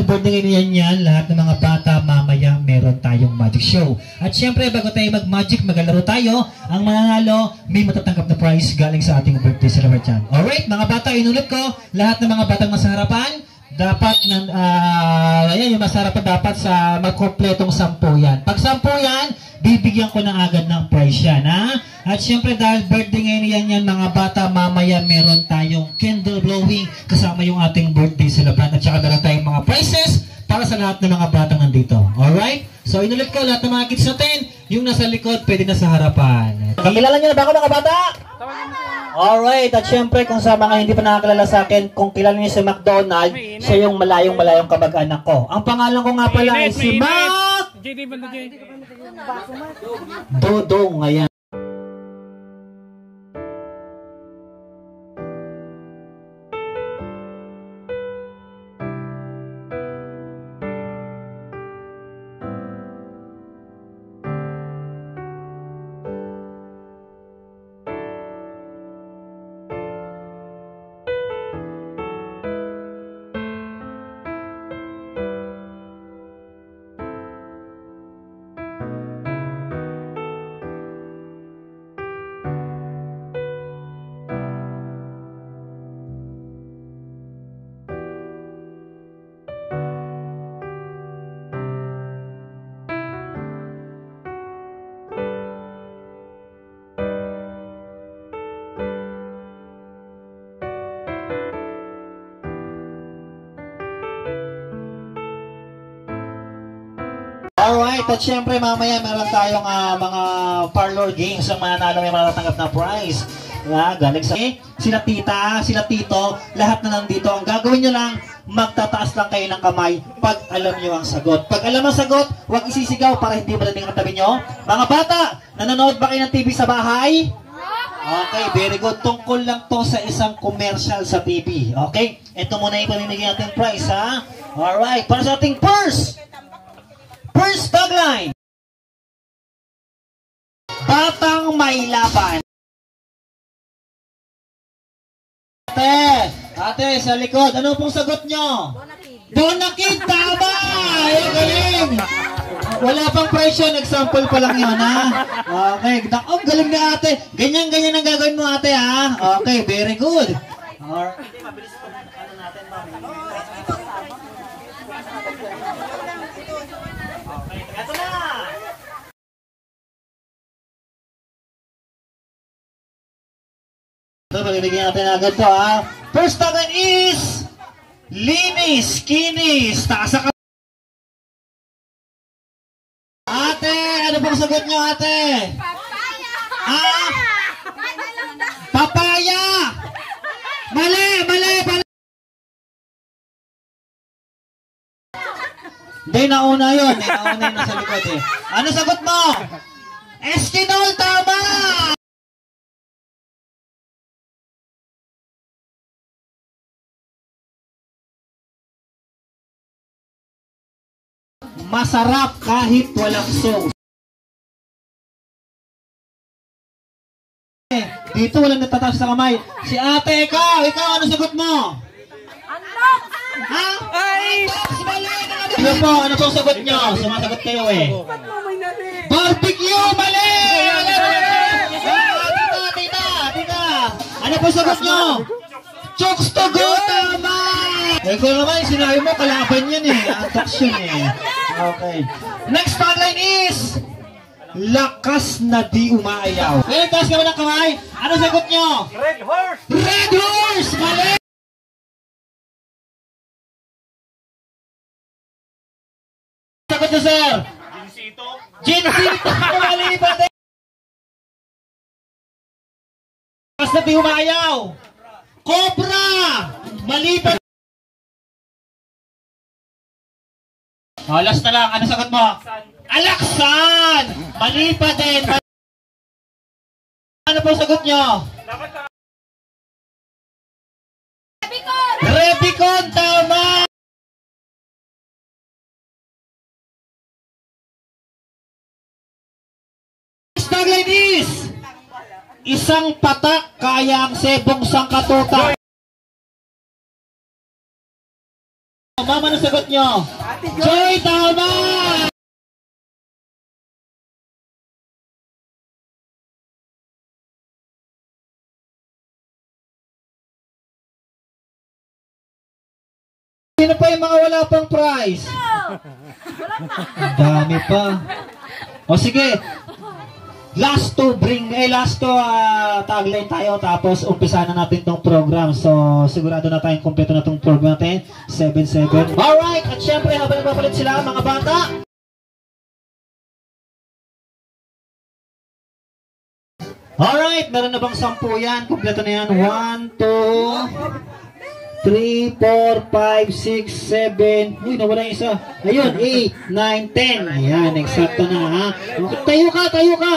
birthday ngayon yan, lahat ng mga bata, mamaya meron tayong magic show. At syempre, bago tayo mag-magic, maglalaro tayo, ang mananalo, may matatanggap na prize galing sa ating birthday celebration. Alright, mga bata, inulit ko, lahat ng mga batang nasa harapan, dapat, ayan, yung nasa harapan dapat sa magkompletong 10 yan. Pag 10 yan, bibigyan ko na agad ng prize yan, ha? At syempre, dahil birthday ngayon yan, mga bata, mamaya meron tayong candle blowing kasama yung ating birthday celebration. At saka meron tayong mga prizes para sa lahat ng mga batang nandito. Alright? So, inulit ko, lahat ng mga kids natin, yung nasa likod, pwede na sa harapan. Kakilala nyo na ba ako, mga bata? Alright, at syempre, kung sa mga hindi pa nakakilala sa akin, kung kilala niyo si McDonald, siya yung malayong kamag-anak ko. Ang pangalan ko nga pala ay si Mac Dodong, ayan. Alright, at syempre mamaya meron tayong mga parlor games ang mananalo may matatanggap na prize. Galing sa sila tita, sila tito, lahat na nandito. Ang gagawin nyo lang, magtataas lang kayo ng kamay pag alam nyo ang sagot. Pag alam ang sagot, huwag isisigaw para hindi malating ang tabi nyo. Mga bata, nanonood ba kayo ng TV sa bahay? Okay, very good. Tungkol lang to sa isang commercial sa TV. Okay? Ito muna yung pamimigay natin prize, ha? Alright, para sa ating first tagline. Batang may laban. Ate, sa likod. Ano pong sagot nyo? Bonakid, tama! Ay, galing! Wala pang price yun. Example pa lang yun, ha? Okay. Oh, galing na ate. Ganyan-ganyan ang gagawin mo, ate, ha? Okay, very good. Alright. Mabilis pa ano natin, mami. Okay, ito na! Ito, pagbibigyan natin agad to, ha? First tagline is linis, kinis, taas sa ate, ano pong sagot nyo, ate? Papaya! Papaya! Mali! Hindi, nauna yun. Nauna yun nasa likod, eh. Ano sagot mo? Eskinol, tama! Masarap kahit walang sauce. Dito walang natataas sa kamay. Si ate, ikaw ano sagot mo? Unbox! Ha? Ay! Ano po? Ano pong sagot nyo? Sumasagot kayo, eh. Barbecue! Mali! Tita! Ano pong sagot nyo? Chokes to go! Tama! Ikaw naman, sinabi mo, kalaban yan, eh. Antox yun, eh. Okay. Next tagline is lakas na di umaayaw. Ngayon, taas ka mo ng kamay. Ano sagot nyo? Red horse! Red horse! Mali! Sagot nyo, sir? Ginsito! Mali ba din? Lakas na di umaayaw. Cobra! Mali ba? Oh, last na lang. Ano sagot mo? Alaksan! Mali pa din. Ano po sagot nyo? Rebicon! Tama! Tagline is isang patak kaya ang sebong sangkatutak. Mama, ano sagot nyo? Joy, tama! Sino pa yung mga wala pang prize? Dami pa. O sige. Last to tagline tayo tapos umpisa na natin tong program. So sigurado na tayong kompleto na tong program natin. 7-7. Alright, at syempre habang nagpapalit sila mga bata. Alright, meron na bang 10 yan? Kompleto na yan. 1, 2... 3, 4, 5, 6, 7. Uy, nawala yung isa. Ayun, 8, 9, 10. Ayan, eksakto na ha. Okay, tayo ka.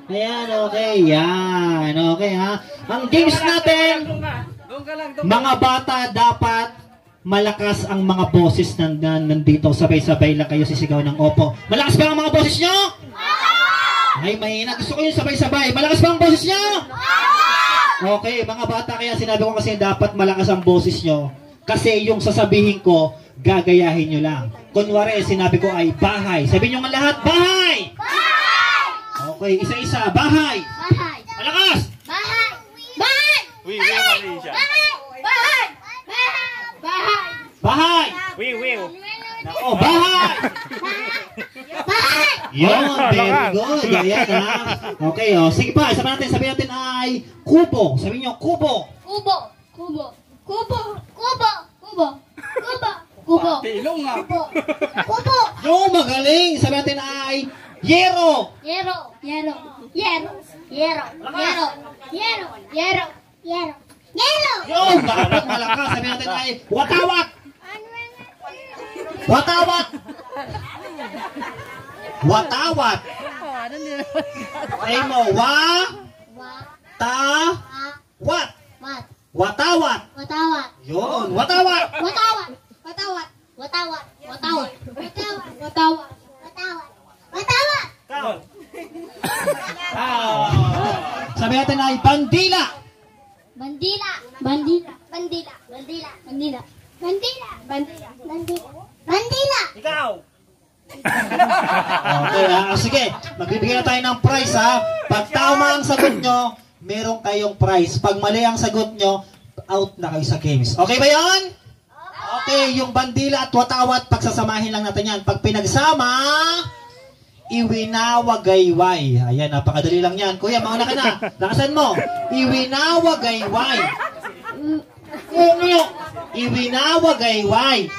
Ayan, okay. Yan, okay ha. Ang games natin, mga bata, dapat malakas ang mga boses nandito. Sabay-sabay lang kayo sisigaw ng opo. Malakas ba ang mga boses nyo? Ay, mahina. Gusto ko yung sabay-sabay. Malakas ba ang boses nyo? Okay, mga bata, kaya sinabi ko kasi dapat malakas ang boses nyo. Kasi yung sasabihin ko, gagayahin nyo lang. Kunwari, sinabi ko ay bahay. Sabihin nyo nga lahat, bahay! Bahay! Okay, isa-isa, bahay! Bahay! Malakas! Bahay! Bahay! Mali siya. Bahay! Bahay! Bahay! Bahay! Oh, bahay! Bahay! Yun, very good. Ayan ha. Okay, oh. Sige pa, sabihin natin ay kubo. Sabihin nyo, kubo. Kubo! Kubo! Kubo! Kubo! Kubo! Kubo! Kubo! Tilong nga. Kubo! Kubo! Yung magaling. Sabihin natin ay yero. Yero! Yero! Yero! Yero! Yero! Yero! Yero! Yero! Yero! Yung dapat malakas. Sabihin natin ay watawat. Watawat. Watawat. Ay mo, wat. Wat! Watawat. Watawat! Yun, watawat. Watawat! Watawat! Watawat! Watawat! Watawat! Watawat! Watawat! Watawat! Sabi natin ay bandila. Bandila! Bandila! Bandila! Bandila! Bandila! Bandila! Bandila! Bandila! Bandila! Ikaw. Okay, sige. Magbibigay na tayo ng prize ha. Pag tama ang sagot nyo, meron kayong prize. Pag mali ang sagot nyo, out na kayo sa games. Okay ba yan? Okay, yung bandila at watawat, pagsasamahin lang natin yan. Pag pinagsama, iwinawagayway. Ayan, napakadali lang yan. Kuya, mauna ka na. Lakasan mo. Iwinawagayway. Iwinawagayway.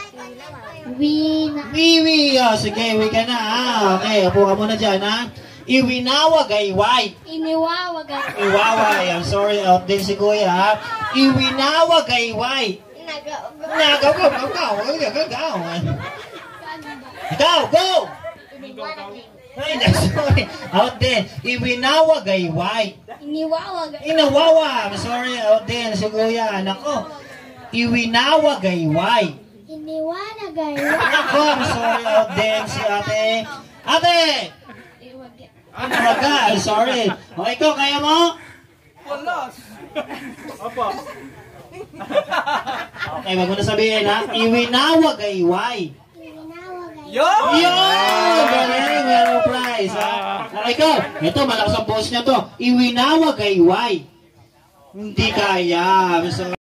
Wina! Wiwi. Oh, sige, iwi ka na ha. Okay, upo ka muna dyan ha. Iwinawagayway. Iniwawagan! Iwaway. I'm sorry, out din si Kuya ha. Iwinawagayway. Nagaw. Ikaw, go! Ay, sorry. Out din. Iwinawagayway. Iniwawagan! Inawawa. I'm sorry, out din si Kuya. Nako. Iwinawagayway. Iniwanagay! Nako, I'm sorry, out din si ate. Ate! Talaga, I'm sorry. O, ikaw, kaya mo? Walas. Apa. Okay, wag mo na sabihin ha. Iwinawagayway. Iniwawagan! Yo! Yun! Galing, meron prize ha. Ikaw, ito, malakas ang boss niya to. Iwinawagayway. Hindi kaya. I'm sorry.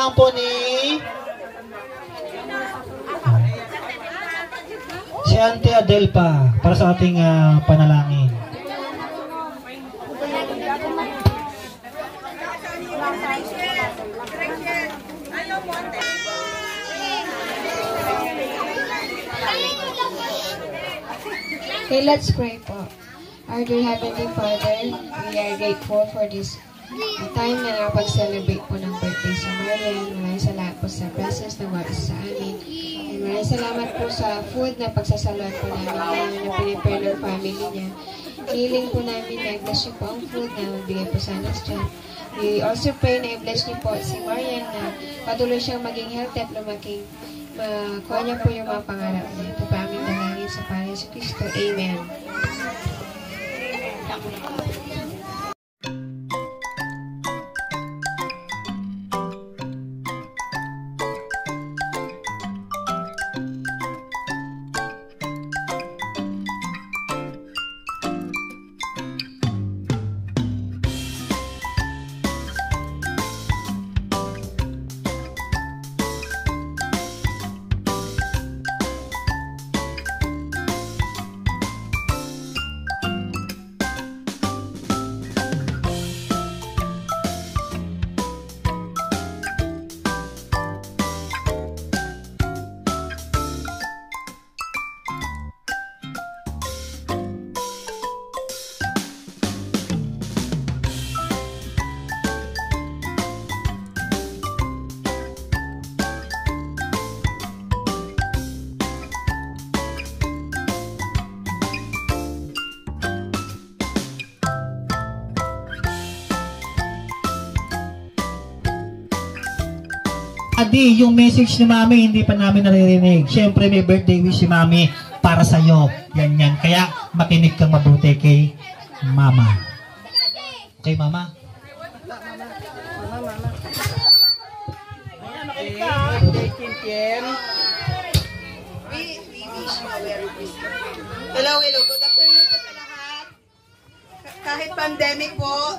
naman po ni si Auntie Adelpa para sa ating panalangin. Okay, let's pray po. Our dear Heavenly Father, we are grateful for this time na nakapag-celebrate po ng birthday sa Marian. Maraming salamat po sa presence ng mga isa sa amin. And maraming salamat po sa food na pagsasaluhan po namin na pinipare ng family niya. Hiling po namin na i-bless niyo po ang food na magbigay po sa anas dyan. We also pray na i-bless niyo po si Marian na patuloy siyang maging healthy at lumaking makuha niya po yung mga pangarap niya. Ito pa aming dalangin sa Panginoon Yesu Cristo. Amen. Adi, yung message ni Mami hindi pa namin naririnig. Siyempre may birthday wish si Mami para sa'yo. Yan. Kaya makinig kang mabuti kay Mama. Okay, Mama? Birthday, Kim. We wish you a Merry Christmas. Hello. Good afternoon po sa lahat. Kahit pandemic po,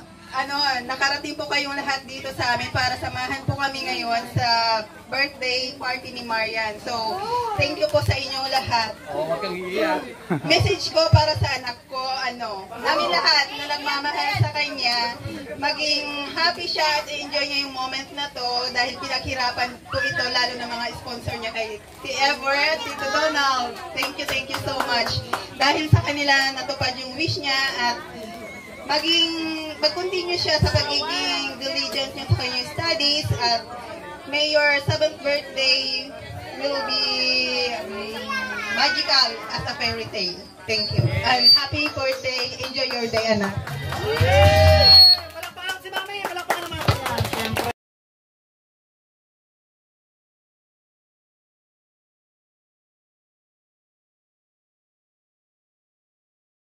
nakarating po kayong lahat dito sa amin para samahan po kami ngayon sa birthday party ni Marian. So, thank you po sa inyong lahat. Message ko para sa anak ko, namin lahat na nagmamahal sa kanya, maging happy siya at enjoy niya yung moment na to dahil pinaghirapan po ito lalo na mga sponsor niya kay T. Everett, Tito Donald. Thank you so much. Dahil sa kanila natupad yung wish niya at mag-continue siya sa pagiging diligent niya sa kanyang studies at may your 7th birthday will be magical as a fairy tale. Thank you. And happy birthday. Enjoy your day, anak.